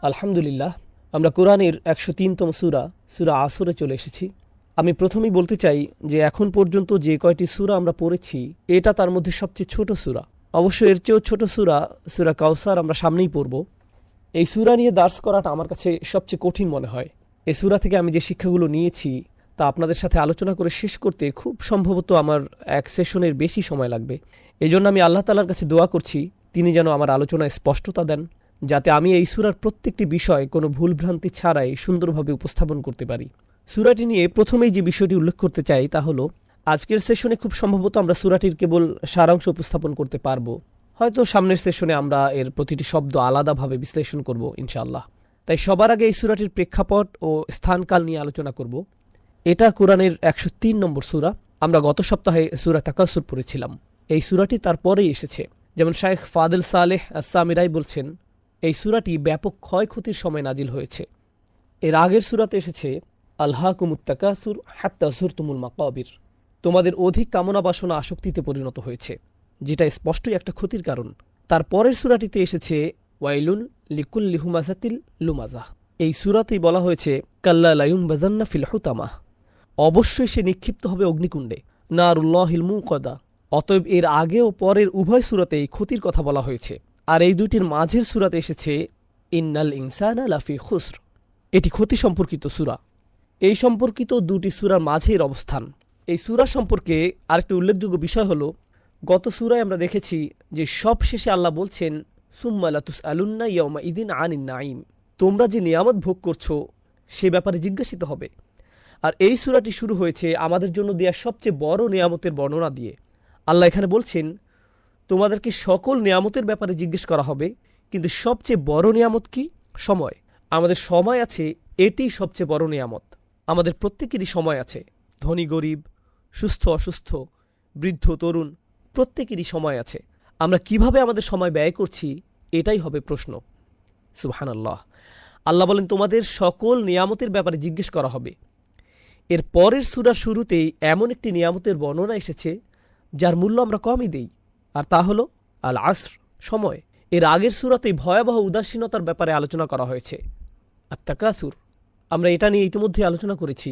আলহামদুলিল্লাহ, আমরা কোরআনের ১০৩তম সূরা সূরা আসরে চলে এসেছি। আমি প্রথমেই বলতে চাই যে এখন পর্যন্ত যে কয়টি সূরা আমরা পড়েছি এটা তার মধ্যে সবচেয়ে ছোট সূরা। অবশ্য এর চেয়েও ছোট সূরা সূরা কাউসার আমরা সামনেই পড়ব। এই সূরা নিয়ে দার্স করাটা আমার কাছে সবচেয়ে কঠিন মনে হয়। এই সূরা থেকে আমি যে শিক্ষাগুলো নিয়েছি তা আপনাদের সাথে আলোচনা করে শেষ করতে খুব সম্ভবত আমার এক সেশনের বেশি সময় লাগবে। এই জন্য আমি আল্লাহ তাআলার কাছে দোয়া করছি তিনি যেন আমার আলোচনায় স্পষ্টতা দেন, যাতে আমি এই সূরার প্রত্যেকটি বিষয় কোনো ভুলভ্রান্তি ছাড়াই সুন্দরভাবে উপস্থাপন করতে পারি। সূরাটি নিয়ে প্রথমেই যে বিষয়টি উল্লেখ করতে চাই তা হলো, আজকের সেশনে খুব সম্ভবত আমরা সূরাটির কেবল সারাংশ উপস্থাপন করতে পারব। হয়তো সামনের সেশনে আমরা এর প্রতিটি শব্দ আলাদাভাবে বিশ্লেষণ করব ইনশাআল্লাহ। তাই সবার আগে এই সূরাটির প্রেক্ষাপট ও স্থানকাল নিয়ে আলোচনা করব। এটা কোরআনের ১০৩ নম্বর সূরা। আমরা গত সপ্তাহে সূরা তাকাসুর পড়েছিলাম। এই সূরাটি তারপরেই এসেছে। যেমন শায়েখ ফাদেল সালেহ আস-সামিরাই বলছেন, এই সূরাটি ব্যাপক ক্ষয়ক্ষতির সময় নাজিল হয়েছে। এর আগের সূরাতে এসেছে আলহাকুমুত তাকাসুর হাত্তা যুরতুমুল মাকাবির, তোমাদের অধিক কামনা বাসনা আসক্তিতে পরিণত হয়েছে, যেটা স্পষ্টই একটা ক্ষতির কারণ। তার পরের সূরাটিতে এসেছে ওয়াইলুন লিকুল্লি হুমাযাতিল লুমাযাহ। এই সূরাতেই বলা হয়েছে কাল্লা লায়ুনবাযান্না ফিল হুতামাহ, অবশ্যই সে নিক্ষিপ্ত হবে অগ্নিকুণ্ডে, নারুল্লাহিল মুকাদা। অতএব এর আগে ও পরের উভয় সূরাতেই ক্ষতির কথা বলা হয়েছে। আর এই দুইটির মাঝের সূরাতে এসেছে ইন্নাল ইনসানা লাফি খুসর, এটি ক্ষতি সম্পর্কিত সূরা। এই সম্পর্কিত দুটি সূরার মাঝের অবস্থান। এই সূরা সম্পর্কে আরেকটি উল্লেখযোগ্য বিষয় হল, গত সূরায় আমরা দেখেছি যে সব শেষে আল্লাহ বলছেন সুম্মা লাতুসআলুন্না ইয়াওমা ইদিন আনিন নাঈম, তোমরা যে নিয়ামত ভোগ করছো সে ব্যাপারে জিজ্ঞাসিত হবে। আর এই সূরাটি শুরু হয়েছে আমাদের জন্য দেয়া সবচেয়ে বড় নিয়ামতের বর্ণনা দিয়ে। আল্লাহ এখানে বলছেন তোমাদেরকে সকল নিয়ামতের ব্যাপারে জিজ্ঞেস করা হবে, কিন্তু সবচেয়ে বড় নিয়ামত কি? সময়। আমাদের সময় আছে, এটি সবচেয়ে বড় নিয়ামত। আমাদের প্রত্যেকেরই সময় আছে, ধনী গরিব, সুস্থ অসুস্থ, বৃদ্ধ তরুণ, প্রত্যেকেরই সময় আছে। আমরা কিভাবে আমাদের সময় ব্যয় করছি এটাই হবে প্রশ্ন। সুবহানাল্লাহ। আল্লাহ বলেন তোমাদের সকল নিয়ামতের ব্যাপারে জিজ্ঞেস করা হবে। এর পরের সূরার শুরুতেই এমন একটি নিয়ামতের বর্ণনা এসেছে যার মূল্য আমরা কমই দেই, আর তা হলো আল আসর, সময়। এর আগের সূরাতেই ভয়াবহ উদাসীনতার ব্যাপারে আলোচনা করা হয়েছে, আত তাকাসুর। আমরা এটা নিয়ে ইতিমধ্যে আলোচনা করেছি।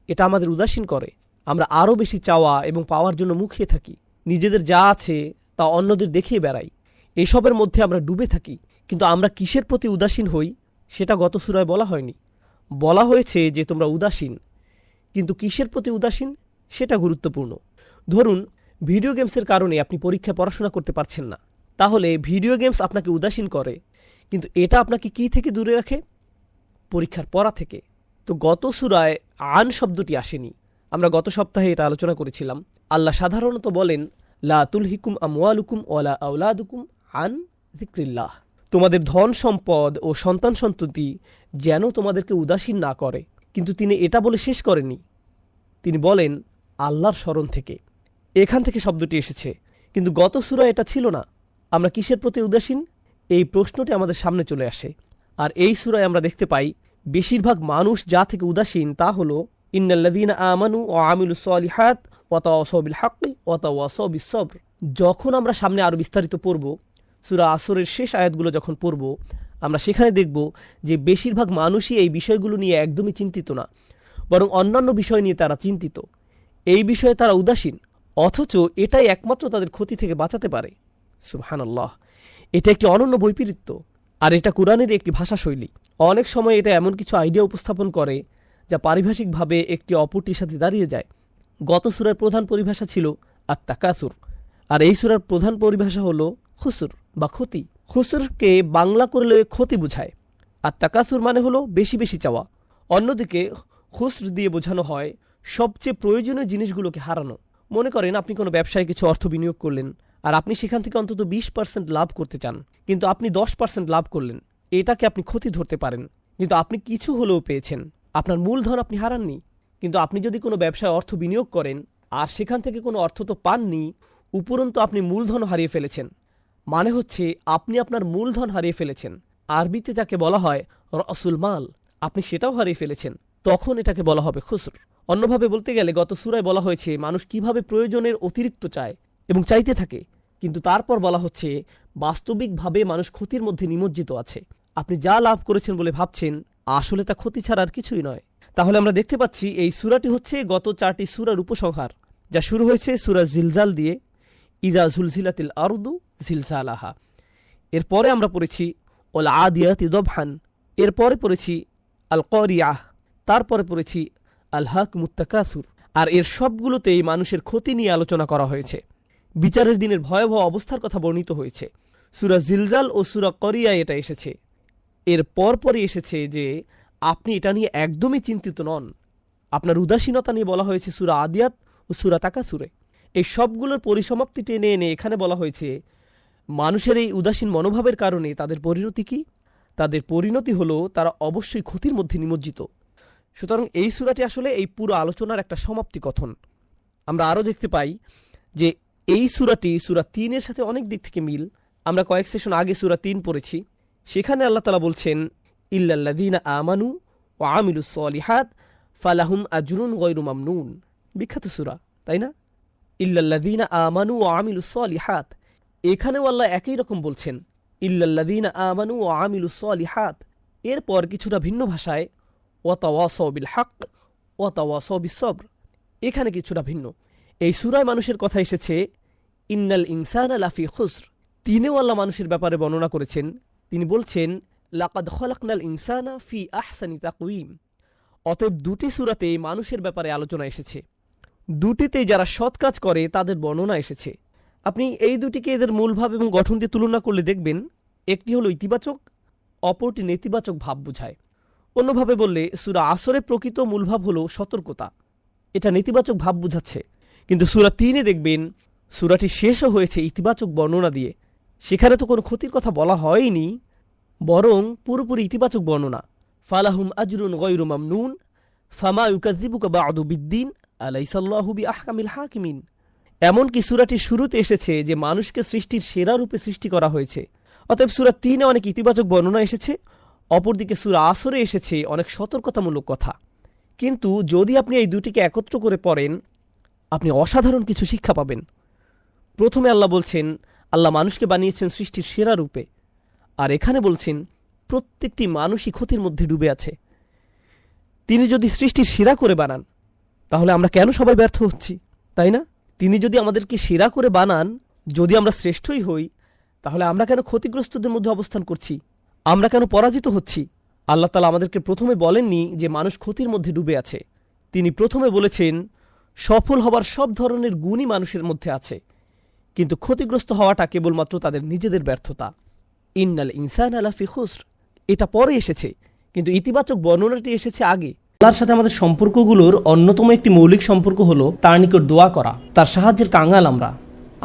এটা আমাদের উদাসীন করে। আমরা আরও বেশি চাওয়া এবং পাওয়ার জন্য মুখিয়ে থাকি। নিজেদের যা আছে তা অন্যদের দেখিয়ে বেড়াই। এসবের মধ্যে আমরা ডুবে থাকি। কিন্তু আমরা কিসের প্রতি উদাসীন হই সেটা গত সূরায় বলা হয়নি। বলা হয়েছে যে তোমরা উদাসীন, কিন্তু কিসের প্রতি উদাসীন সেটা গুরুত্বপূর্ণ। ধরুন ভিডিও গেমসের কারণে আপনি পরীক্ষায় পড়াশোনা করতে পারছেন না, তাহলে ভিডিও গেমস আপনাকে উদাসীন করে, কিন্তু এটা আপনাকে কি থেকে দূরে রাখে? পরীক্ষার পড়া থেকে। তো গত সূরায় আন শব্দটি আসেনি। আমরা গত সপ্তাহে এটা আলোচনা করেছিলাম। আল্লাহ সাধারণত বলেন লা তুলহিকুম আমওয়ালুকুম ওয়ালা আওলাদুকুম আন যিকরিল্লাহ, তোমাদের ধন সম্পদ ও সন্তান সন্ততি যেন তোমাদেরকে উদাসীন না করে। কিন্তু তিনি এটা বলে শেষ করেননি, তিনি বলেন আল্লাহর স্মরণ থেকে। এখান থেকে শব্দটি এসেছে, কিন্তু গত সূরায় এটা ছিল না। আমরা কিসের প্রতি উদাসীন? এই প্রশ্নটি আমাদের সামনে চলে আসে। আর এই সূরায় আমরা দেখতে পাই বেশিরভাগ মানুষ যা থেকে উদাসীন তা হলো ইন্নাল্লাযীনা আমানু ওয়া আমিলুস সলিহাত ওয়া তাওয়াসাউ বিল হাক্কি ওয়া তাওয়াসাউ বিস সবর। যখন আমরা সামনে আরো বিস্তারিত পড়ব, সূরা আসরের শেষ আয়াতগুলো যখন পড়ব, আমরা সেখানে দেখব যে বেশিরভাগ মানুষই এই বিষয়গুলো নিয়ে একদমই চিন্তিত না, বরং অন্যান্য বিষয় নিয়ে তারা চিন্তিত। এই বিষয়ে তারা উদাসীন, অথচ এটাই একমাত্র তাদের ক্ষতি থেকে বাঁচাতে পারে। সুবহানাল্লাহ। এটা একটি অনন্য বৈপরীত্য, আর এটা কোরআনের একটি ভাষাশৈলী। অনেক সময় এটা এমন কিছু আইডিয়া উপস্থাপন করে যা পারিভাষিকভাবে একটি অপরটির সাথে দাঁড়িয়ে যায়। গত সূরার প্রধান পরিভাষা ছিল আত তাকাসুর, আর এই সূরার প্রধান পরিভাষা হলো খুসর বা ক্ষতি। খুসরকে বাংলা করলে ক্ষতি বোঝায়। আর তাকাসুর মানে হলো বেশি বেশি চাওয়া। অন্যদিকে খুসর দিয়ে বোঝানো হয় সবচেয়ে প্রয়োজনীয় জিনিসগুলোকে হারানো। মনে করেন আপনি কোনো ব্যবসায় কিছু অর্থ বিনিয়োগ করলেন, আর আপনি সেখান থেকে অন্তত 20% লাভ করতে চান, কিন্তু আপনি 10% লাভ করলেন। এটাকে আপনি ক্ষতি ধরতে পারেন, কিন্তু আপনি কিছু হলেও পেয়েছেন। আপনার মূলধন আপনি হারাননি। কিন্তু আপনি যদি কোনো ব্যবসায় অর্থ বিনিয়োগ করেন আর সেখান থেকে কোনো অর্থ তো পাননি, উপরন্তু আপনি মূলধন হারিয়ে ফেলেছেন। মানে হচ্ছে আপনি আপনার মূলধন হারিয়ে ফেলেছেন। আরবিতে যাকে বলা হয় রাসুল মাল, আপনি সেটাও হারিয়ে ফেলেছেন। তখন এটাকে বলা হবে খুসর। অন্যভাবে বলতে গেলে গত সূরায় বলা হয়েছে মানুষ কিভাবে প্রয়োজনের অতিরিক্ত চায় এবং চাইতে থাকে, কিন্তু তারপর বলা হচ্ছে বাস্তবিকভাবে মানুষ ক্ষতির মধ্যে নিমজ্জিত আছে। আপনি যা লাভ করেছেন বলে ভাবছেন, আসলে তা ক্ষতি ছাড়া আর কিছুই নয়। তাহলে আমরা দেখতে পাচ্ছি এই সূরাটি হচ্ছে গত 4টি সূরার উপসংহার, যা শুরু হয়েছে সূরা জিলজাল দিয়ে, ইযা জুলজিলাতিল আরদু জিলজালাহা। এরপরে আমরা পড়েছি ওয়াল আদিয়াতি দবহান, এরপরে পড়েছি আল কারিয়াহ, তারপরে পড়েছি আল হাকুমুত তাকাসুর। আর এর সবগুলোতেই মানুষের ক্ষতি নিয়ে আলোচনা করা হয়েছে, বিচারের দিনের ভয়াবহ অবস্থার কথা বর্ণিত হয়েছে। সূরা জিলজাল ও সূরা কারিয়া এটা এসেছে। এর পরপরই এসেছে যে আপনি এটা নিয়ে একদমই চিন্তিত নন। আপনার উদাসীনতা নিয়ে বলা হয়েছে সূরা আদিয়াত ও সূরা তাকাসুরে। এই সবগুলোর পরিসমাপ্তি টেনে এনে এখানে বলা হয়েছে মানুষের এই উদাসীন মনোভাবের কারণে তাদের পরিণতি কি? তাদের পরিণতি হলো তারা অবশ্যই ক্ষতির মধ্যে নিমজ্জিত। সুতরাং এই সূরাটি আসলে এই পুরো আলোচনার একটা সমাপ্তি কথন। আমরা আরও দেখতে পাই যে এই সূরাটি সূরা 3-এর সাথে অনেক দিক থেকে মিল। আমরা কয়েক সেশন আগে সূরা 3 পড়েছি, সেখানে আল্লাহ তাআলা বলছেন ইল্লাল্লাযীনা আমানু ওয়া আমিলুস সলিহাত ফালাহুম আজরুন গায়রু মামনুন। বিখ্যাত সূরা, তাই না? ইল্লাল্লাযীনা আমানু ওয়া আমিলুস সলিহাত, এখানেও আল্লাহ একই রকম বলছেন ইল্লাল্লাযীনা আমানু ওয়া আমিলুস সলিহাত। এরপর কিছুটা ভিন্ন ভাষায় ওয়া তাওয়াসাউ বিল হক ওয়া তাওয়াসাউ বিস সবর, এখানে কিছুটা ভিন্ন। এই সূরায় মানুষের কথা এসেছে ইন্নাল ইনসানা লাফি খুসর। তিনিও আল্লাহ মানুষের ব্যাপারে বর্ণনা করেছেন। তিনি বলছেন লাকাদ খলাকনাল ইনসানা ফি আহসানি তাকওয়িম। অতএব দুটি সূরাতে মানুষের ব্যাপারে আলোচনা এসেছে, দুটিতেই যারা সৎ কাজ করে তাদের বর্ণনা এসেছে। আপনি এই দুটিকে এদের মূলভাব এবং গঠন দিয়ে তুলনা করলে দেখবেন একটি হলো ইতিবাচক, অপরটি নেতিবাচক ভাব বোঝায়। অন্যভাবে বললে সূরা আসরে প্রকৃত মূলভাব হলো সতর্কতা, এটা নেতিবাচক ভাব বোঝাচ্ছে। কিন্তু সূরা 3-এ দেখবেন সূরাটি শেষও হয়েছে ইতিবাচক বর্ণনা দিয়ে। সেখানে তো কোনো ক্ষতির কথা বলা হয়নি, বরং পুরোপুরি ইতিবাচক বর্ণনা। ফালাহুম আজরুন গায়রু মামনুন ফামা ইউকাযযিবুকা বা'দু বিদ্দিন আলাইসাল্লাহু বিআহকামিল হাকিমিন। এমনকি সূরাটির শুরুতে এসেছে যে মানুষকে সৃষ্টির সেরা রূপে সৃষ্টি করা হয়েছে। অতএব সূরা 3-এ অনেক ইতিবাচক বর্ণনা এসেছে, অপরদিকে সূরা আসরে এসেছে অনেক সতর্কতামূলক কথা। কিন্তু যদি আপনি এই দুটিকে একত্র করে পড়েন, আপনি অসাধারণ কিছু শিক্ষা পাবেন। প্রথমে আল্লাহ বলছেন আল্লাহ মানুষকে বানিয়েছেন সৃষ্টির সেরা রূপে, আর এখানে বলছেন প্রত্যেকটি মানুষই ক্ষতির মধ্যে ডুবে আছে। তিনি যদি সৃষ্টির সেরা করে বানান, তাহলে আমরা কেন সবাই ব্যর্থ হচ্ছি, তাই না? তিনি যদি আমাদেরকে সেরা করে বানান, যদি আমরা শ্রেষ্ঠই হই, তাহলে আমরা কেন ক্ষতিগ্রস্তদের মধ্যে অবস্থান করছি? আমরা কেন পরাজিত হচ্ছি? আল্লাহ তাআলা আমাদেরকে প্রথমে বলেননি যে মানুষ ক্ষতির মধ্যে ডুবে আছে। তিনি প্রথমে বলেছেন সফল হবার সব ধরনের গুণই মানুষের মধ্যে আছে, কিন্তু ক্ষতিগ্রস্ত হওয়াটা কেবলমাত্র তাদের নিজেদের ব্যর্থতা। ইন্নাল ইনসানা লাফি খুসর, এটা পরে এসেছে, কিন্তু ইতিবাচক বর্ণনাটি এসেছে আগে। আল্লাহর সাথে আমাদের সম্পর্কগুলোর অন্যতম একটি মৌলিক সম্পর্ক হলো তার নিকট দোয়া করা। তার সাহায্যের কাঙাল আমরা।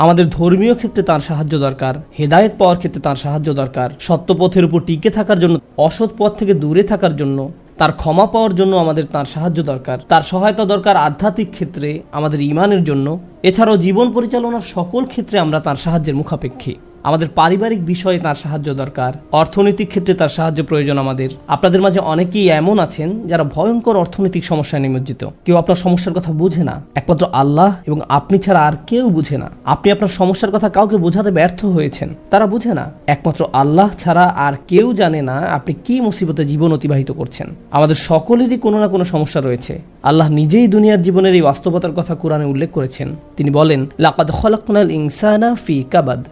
আমাদের ধর্মীয় ক্ষেত্রে তার সাহায্য দরকার, হেদায়েত পাওয়ার ক্ষেত্রে তার সাহায্য দরকার, সত্য পথের উপর টিকে থাকার জন্য, অসৎ পথ থেকে দূরে থাকার জন্য, তার ক্ষমা পাওয়ার জন্য আমাদের তার সাহায্য দরকার, তার সহায়তা দরকার আধ্যাত্মিক ক্ষেত্রে আমাদের ঈমানের জন্য। এছাড়াও জীবন পরিচালনার সকল ক্ষেত্রে আমরা তার সাহায্যের মুখাপেক্ষী। আমাদের পারিবারিক বিষয়ে তার সাহায্য দরকার, অর্থনৈতিক ক্ষেত্রে তার সাহায্য প্রয়োজন আমাদের। আপনাদের মাঝে অনেকেই এমন আছেন যারা ভয়ঙ্কর অর্থনৈতিক সমস্যায় নিমজ্জিত। কেউ আপনার সমস্যার কথা বুঝে না, একমাত্র আল্লাহ এবং আপনি ছাড়া আর কেউ বুঝে না। আপনি আপনার সমস্যার কথা কাউকে বোঝাতে ব্যর্থ হয়েছেন, তারা বুঝে না। একমাত্র আল্লাহ ছাড়া আর কেউ জানে না আপনি কি মুসিবতে জীবন অতিবাহিত করছেন। আমাদের সকলেরই কোনো না কোনো সমস্যা রয়েছে। আল্লাহ নিজেই দুনিয়ার জীবনের এই বাস্তবতার কথা কোরআনে উল্লেখ করেছেন। তিনি বলেন লাকাদ খলাকনাল ইনসানা ফি কাবাদ,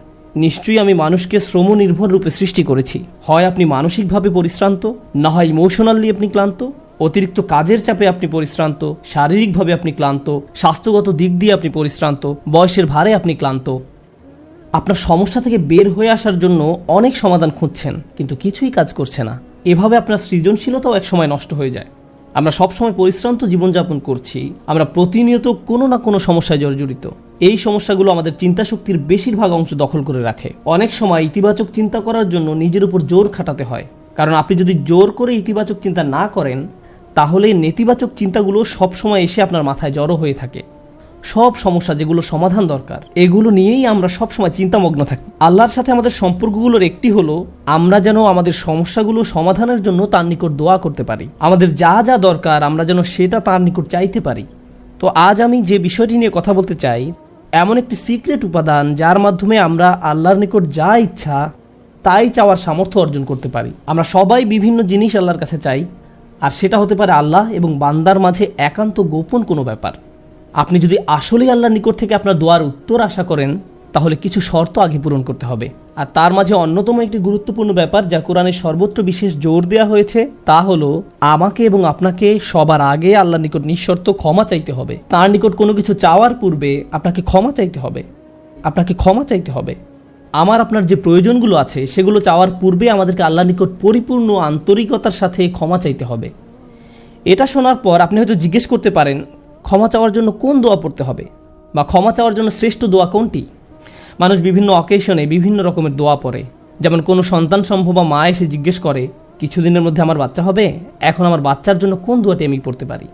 নিশ্চয়ই আমি মানুষকে শ্রম নির্ভর রূপে সৃষ্টি করেছি। হয় আপনি মানসিকভাবে পরিশ্রান্ত, না হয় ইমোশনালি আপনি ক্লান্ত। অতিরিক্ত কাজের চাপে আপনি পরিশ্রান্ত, শারীরিকভাবে আপনি ক্লান্ত, স্বাস্থ্যগত দিক দিয়ে আপনি পরিশ্রান্ত, বয়সের ভারে আপনি ক্লান্ত। আপনার সমস্যা থেকে বের হয়ে আসার জন্য অনেক সমাধান খুঁজছেন, কিন্তু কিছুই কাজ করছে না। এভাবে আপনার সৃজনশীলতাও একসময় নষ্ট হয়ে যায়। আমরা সবসময় পরিশ্রান্ত জীবনযাপন করছি, আমরা প্রতিনিয়ত কোনো না কোনো সমস্যায় জর্জরিত। এই সমস্যাগুলো আমাদের চিন্তা শক্তির বেশিরভাগ অংশ দখল করে রাখে। অনেক সময় ইতিবাচক চিন্তা করার জন্য নিজের উপর জোর খাটাতে হয়, কারণ আপনি যদি জোর করে ইতিবাচক চিন্তা না করেন, তাহলে নেতিবাচক চিন্তাগুলো সবসময় এসে আপনার মাথায় জড়ো হয়ে থাকে। সব সমস্যা যেগুলো সমাধান দরকার, এগুলো নিয়েই আমরা সবসময় চিন্তামগ্ন থাকি। আল্লাহর সাথে আমাদের সম্পর্কগুলোর একটি হলো আমরা যেন আমাদের সমস্যাগুলো সমাধানের জন্য তার নিকট দোয়া করতে পারি। আমাদের যা যা দরকার আমরা যেন সেটা তার নিকট চাইতে পারি। তো আজ আমি যে বিষয়টি নিয়ে কথা বলতে চাই, এমন একটি সিক্রেট উপাদান যার মাধ্যমে আমরা আল্লাহর নিকট যা ইচ্ছা তাই চাওয়ার সামর্থ্য অর্জন করতে পারি। আমরা সবাই বিভিন্ন জিনিস আল্লাহর কাছে চাই, আর সেটা হতে পারে আল্লাহ এবং বান্দার মাঝে একান্ত গোপন কোনো ব্যাপার। আপনি যদি আসলেই আল্লাহর নিকট থেকে আপনার দোয়ার উত্তর আশা করেন, তাহলে কিছু শর্ত আগে পূরণ করতে হবে। আর তার মাঝে অন্যতম একটি গুরুত্বপূর্ণ ব্যাপার যা কোরআনের সর্বত্র বিশেষ জোর দেওয়া হয়েছে, তা হলো আমাকে এবং আপনাকে সবার আগে আল্লাহর নিকট নিঃশর্ত ক্ষমা চাইতে হবে। তার নিকট কোনো কিছু চাওয়ার পূর্বে আপনাকে ক্ষমা চাইতে হবে। আপনাকে ক্ষমা চাইতে হবে। আপনার যে প্রয়োজনগুলো আছে সেগুলো চাওয়ার পূর্বে আমাদেরকে আল্লাহর নিকট পরিপূর্ণ আন্তরিকতার সাথে ক্ষমা চাইতে হবে। এটা শোনার পর আপনি হয়তো জিজ্ঞেস করতে পারেন, ক্ষমা চাওয়ার জন্য কোন দোয়া পড়তে হবে, বা ক্ষমা চাওয়ার জন্য শ্রেষ্ঠ দোয়া কোনটি? মানুষ বিভিন্ন অকেশনে বিভিন্ন রকমের দোয়া পড়ে। যেমন কোনো সন্তান সম্ভব বা মা এসে জিজ্ঞেস করে, কিছুদিনের মধ্যে আমার বাচ্চা হবে, এখন আমার বাচ্চার জন্য কোন দোয়াটি আমি পড়তে পারি?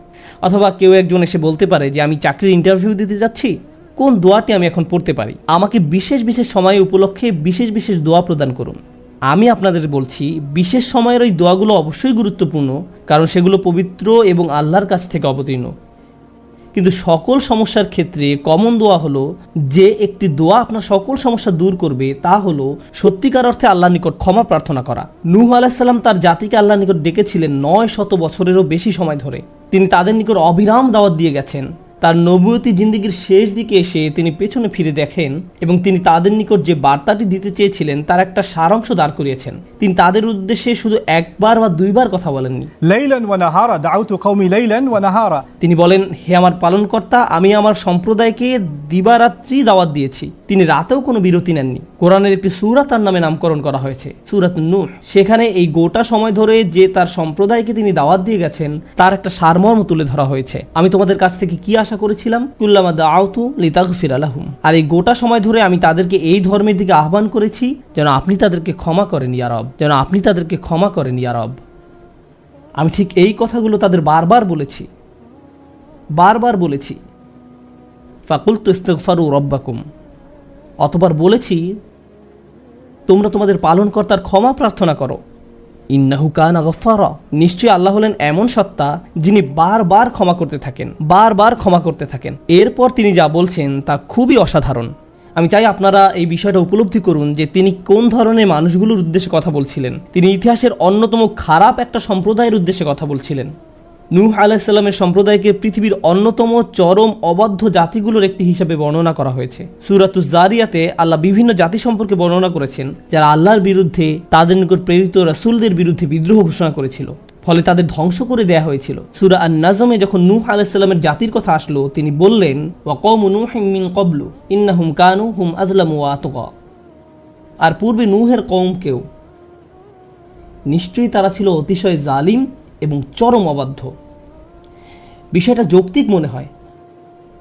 অথবা কেউ একজন এসে বলতে পারে যে আমি চাকরির ইন্টারভিউ দিতে যাচ্ছি, কোন দোয়াটি আমি এখন পড়তে পারি? আমাকে বিশেষ বিশেষ সময় উপলক্ষে বিশেষ বিশেষ দোয়া প্রদান করুন। আমি আপনাদের বলছি, বিশেষ সময়ের ওই দোয়াগুলো অবশ্যই গুরুত্বপূর্ণ, কারণ সেগুলো পবিত্র এবং আল্লাহর কাছ থেকে অবতীর্ণ। কিন্তু সকল সমস্যার ক্ষেত্রে কমন দোয়া হলো, যে একটি দোয়া আপনার সকল সমস্যা দূর করবে, তা হলো সত্যিকার অর্থে আল্লাহর নিকট ক্ষমা প্রার্থনা করা। নূহ আলাইহিস সালাম তার জাতিকে আল্লাহর নিকট ডেকেছিলেন 900 বছরেরও বেশি সময় ধরে। তিনি তাদের নিকট অবিরাম দাওয়াত দিয়ে গেছেন। তার নবুয়তি জিন্দেগির শেষ দিকে এসে তিনি পেছনে ফিরে দেখেন এবং তিনি তাদের নিকট যে বার্তাটি দিতে চেয়েছিলেন তার একটা সারাংশ দাঁড় করিয়েছেন। তিনি তাদের উদ্দেশ্যে শুধু একবার বা দুইবার কথা বলেননি। লাইলান ওয়া নাহারা দাউতু কওমি লাইলান ওয়া নাহারা। তিনি বলেন, হে আমার পালনকর্তা, আমি আমার সম্প্রদায়কে দিবারাত্রি দাওয়াত দিয়েছি। তিনি রাতেও কোনো বিরতি নেননি। কোরআনের একটি সূরা তার নামে নামকরণ করা হয়েছে, সূরাত নূহ। সেখানে এই গোটা সময় ধরে যে তার সম্প্রদায়কে তিনি দাওয়াত দিয়ে গেছেন তার একটা সারমর্ম তুলে ধরা হয়েছে। আমি তোমাদের কাছ থেকে কি আশা করেছিলাম? কুল্লামা দাউতু লিতাগফিরা লাহুম। আর এই গোটা সময় ধরে আমি তাদেরকে এই ধর্মের দিকে আহ্বান করেছি যেন আপনি তাদেরকে ক্ষমা করেন ইয়া রব, যেন আপনি তাদেরকে ক্ষমা করেন ইয়া রব। আমি ঠিক এই কথাগুলো তাদের বারবার বলেছি। ফাকুলতু ইস্তিগফারু রব্বাকুম। অতবার বলেছি, তোমরা তোমাদের পালনকর্তার ক্ষমা প্রার্থনা করো। ইন্নাহু কানা গফফারা। নিশ্চয়ই আল্লাহ হলেন এমন সত্তা যিনি বারবার ক্ষমা করতে থাকেন। এরপর তিনি যা বলছেন তা খুবই অসাধারণ। আমি চাই আপনারা এই বিষয়টা উপলব্ধি করুন যে তিনি কোন ধরনের মানুষগুলোর উদ্দেশ্যে কথা বলছিলেন। তিনি ইতিহাসের অন্যতম খারাপ একটা সম্প্রদায়ের উদ্দেশ্যে কথা বলছিলেন। নূহ আলাইহিস সালামের সম্প্রদায়কে পৃথিবীর অন্যতম চরম অবাধ্য জাতিগুলোর একটি হিসাবে বর্ণনা করা হয়েছে। সূরাতুজ জারিয়াতে আল্লাহ বিভিন্ন জাতি সম্পর্কে বর্ণনা করেছেন যারা আল্লাহর বিরুদ্ধে, তাদের নিকট প্রেরিত রাসূলদের বিরুদ্ধে বিদ্রোহ ঘোষণা করেছিল, ফলে তাদের ধ্বংস করে দেয়া হয়েছিল। সূরা আন-নাজমে যখন নূহ আলাইহিস সালামের জাতির কথা আসলো, তিনি বললেন, ওয়া কওমু নূহিম মিন ক্বাবলু ইন্নাহুম কানু হুম আযলামু ওয়া আতগা। আর পূর্বে নূহের কওমকেও, নিশ্চয়ই তারা ছিল অতিশয় জালিম এবং চরম অবাধ্য। বিষয়টা যৌক্তিক মনে হয়।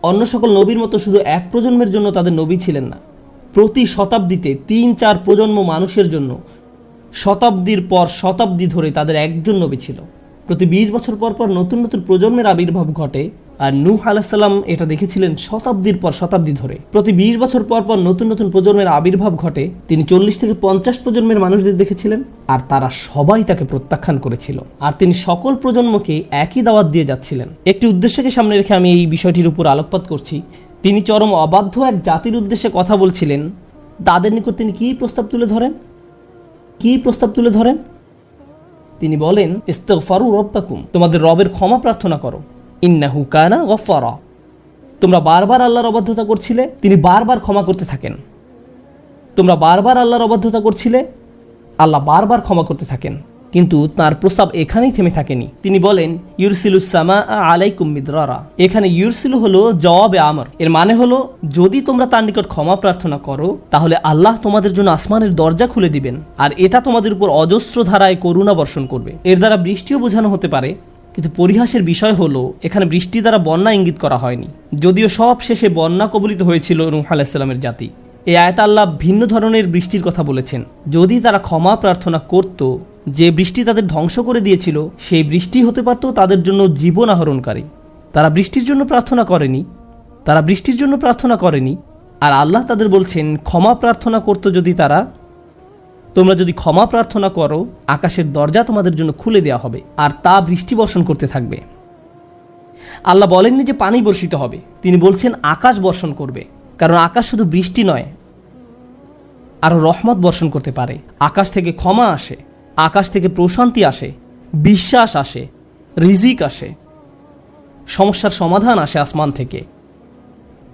অন্য সকল নবীর মতো শুধু এক প্রজন্মের জন্য তাদের নবী ছিলেন না, প্রতি শতাব্দীতে 3-4 প্রজন্ম মানুষের জন্য শতাব্দীর পর শতাব্দী ধরে তাদের একজন নবী ছিল। প্রতি 20 বছর পর পর নতুন নতুন প্রজন্মের আবির্ভাব ঘটে, আর নূহ আলাইহিস সালাম এটা দেখেছিলেন শতাব্দীর পর শতাব্দী ধরে। প্রতি 20 বছর পর পর নতুন নতুন প্রজন্মের আবির্ভাব ঘটে। তিনি 40 থেকে 50 প্রজন্মের মানুষদের দেখেছিলেন, আর তারা সবাই তাকে প্রত্যাখ্যান করেছিল। আর তিনি সকল প্রজন্মকে একই দাওয়াত দিয়ে যাচ্ছিলেন। একটি উদ্দেশ্যকে সামনে রেখে আমি এই বিষয়টির উপর আলোকপাত করছি। তিনি চরম অবাধ্য এক জাতির উদ্দেশ্যে কথা বলছিলেন। তাদের নিকট তিনি কি প্রস্তাব তুলে ধরেন? তিনি বলেন, ইস্তিগফারু রব্বাকুম, তোমাদের রবের ক্ষমা প্রার্থনা করো। ইন্নাহু কানা গফফারা। তোমরা বারবার আল্লাহর অবাধ্যতা করছিলে, তিনি বারবার ক্ষমা করতে থাকেন। তোমরা বারবার আল্লাহর অবাধ্যতা করছিলে, আল্লাহ বারবার ক্ষমা করতে থাকেন। কিন্তু তার প্রস্তাব এখানেই থেমে থাকেনি। তিনি বলেন, ইউরসিলুস সামা আলাইকুম মিদরারা। এখানে ইউরসিলু হলো জওয়াবে আমর। এর মানে হলো, যদি তোমরা তার নিকট ক্ষমা প্রার্থনা করো তাহলে আল্লাহ তোমাদের জন্য আসমানের দরজা খুলে দিবেন, আর এটা তোমাদের উপর অজস্র ধারায় করুণা বর্ষণ করবে। এর দ্বারা বৃষ্টিও বোঝানো হতে পারে, কিন্তু পরিহাসের বিষয় হলো এখানে বৃষ্টি দ্বারা বন্যা ইঙ্গিত করা হয়নি, যদিও সব শেষে বন্যা কবলিত হয়েছিল নূহ আলাইহিস সালামের জাতি। এই আয়াতে আল্লাহ ভিন্ন ধরনের বৃষ্টির কথা বলেছেন। যদি তারা ক্ষমা প্রার্থনা করত, যে বৃষ্টি তাদের ধ্বংস করে দিয়েছিল সেই বৃষ্টি হতে পারত তাদের জন্য জীবন আহরণকারী। তারা বৃষ্টির জন্য প্রার্থনা করেনি, আর আল্লাহ তাদের বলছেন ক্ষমা প্রার্থনা করত যদি তারা, তোমরা যদি ক্ষমা প্রার্থনা করো আকাশের দরজা তোমাদের জন্য খুলে দেওয়া হবে, আর তা বৃষ্টি বর্ষণ করতে থাকবে। আল্লাহ বলেননি যে পানি বর্ষিত হবে, তিনি বলছেন আকাশ বর্ষণ করবে। কারণ আকাশ শুধু বৃষ্টি নয়, আরও রহমত বর্ষণ করতে পারে। আকাশ থেকে ক্ষমা আসে, আকাশ থেকে প্রশান্তি আসে, বিশ্বাস আসে, রিজিক আসে, সমস্যার সমাধান আসে আসমান থেকে।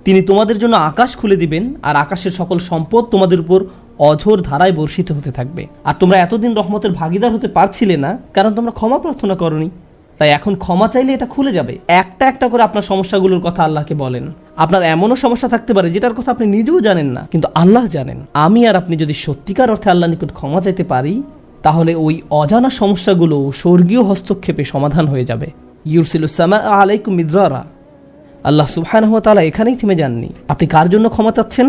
তিনি তোমাদের জন্য আকাশ খুলে দিবেন আর আকাশের সকল সম্পদ তোমাদের উপর অঝোর ধারায় বর্ষিত হতে থাকবে। আর তোমরা এতদিন রহমতের ভাগিদার হতে পারছিলে না, কারণ তোমরা ক্ষমা প্রার্থনা করনি। তাই এখন ক্ষমা চাইলে এটা খুলে যাবে। একটা একটা করে আপনার সমস্যাগুলোর কথা আল্লাহকে বলেন। আপনার এমনও সমস্যা থাকতে পারে যেটার কথা আপনি নিজেও জানেন না, কিন্তু আল্লাহ জানেন। আমি আর আপনি যদি সত্যিকার অর্থে আল্লাহ নিকট ক্ষমা চাইতে পারি, তাহলে ওই অজানা সমস্যাগুলো স্বর্গীয় হস্তক্ষেপে সমাধান হয়ে যাবে। ইউরসিলুস সামা আলাইকুম মিদরারা। আল্লাহ সুবহানাহু ওয়া তাআলা এখানেই থেমে যাননি। আপনি কার জন্য ক্ষমা চাচ্ছেন?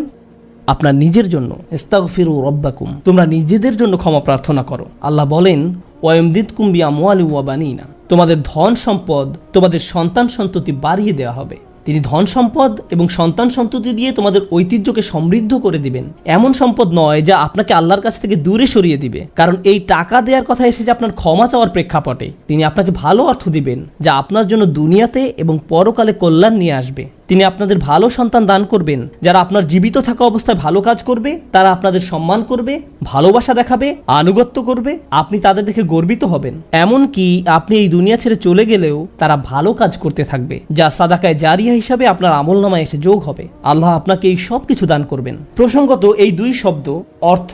আপনার নিজের জন্য। ইস্তাগফিরু রাব্বাকুম। তোমরা নিজেদের জন্য ক্ষমা প্রার্থনা করো। আল্লাহ বলেন, ওয়ায়ুমদিদকুম বিআমওয়ালিন ওয়া বানিনা। তোমাদের ধন সম্পদ, তোমাদের সন্তান সন্ততি বাড়িয়ে দেওয়া হবে। তিনি ধন সম্পদ এবং সন্তান সন্ততি দিয়ে তোমাদের ঐতিহ্যকে সমৃদ্ধ করে দিবেন। এমন সম্পদ নয় যা আপনাকে আল্লাহর কাছ থেকে দূরে সরিয়ে দিবে, কারণ এই টাকা দেওয়ার কথা এসেছে আপনার ক্ষমা চাওয়ার প্রেক্ষাপটে। তিনি আপনাকে ভালো অর্থ দিবেন যা আপনার জন্য দুনিয়াতে এবং পরকালে কল্যাণ নিয়ে আসবে। তিনি আপনাদের ভালো সন্তান দান করবেন যারা আপনার জীবিত থাকা অবস্থায় ভালো কাজ করবে, তারা আপনাদের সম্মান করবে, ভালোবাসা দেখাবে, আনুগত্য করবে, আপনি তাদের দেখে গর্বিত হবেন। এমনকি আপনি এই দুনিয়া ছেড়ে চলে গেলেও তারা ভালো কাজ করতে থাকবে, যা সাদাকায়ে জারিয়া হিসাবে আপনার আমলনামায় এসে যোগ হবে। আল্লাহ আপনাকে এই সব কিছু দান করবেন। প্রসঙ্গত এই দুই শব্দ অর্থ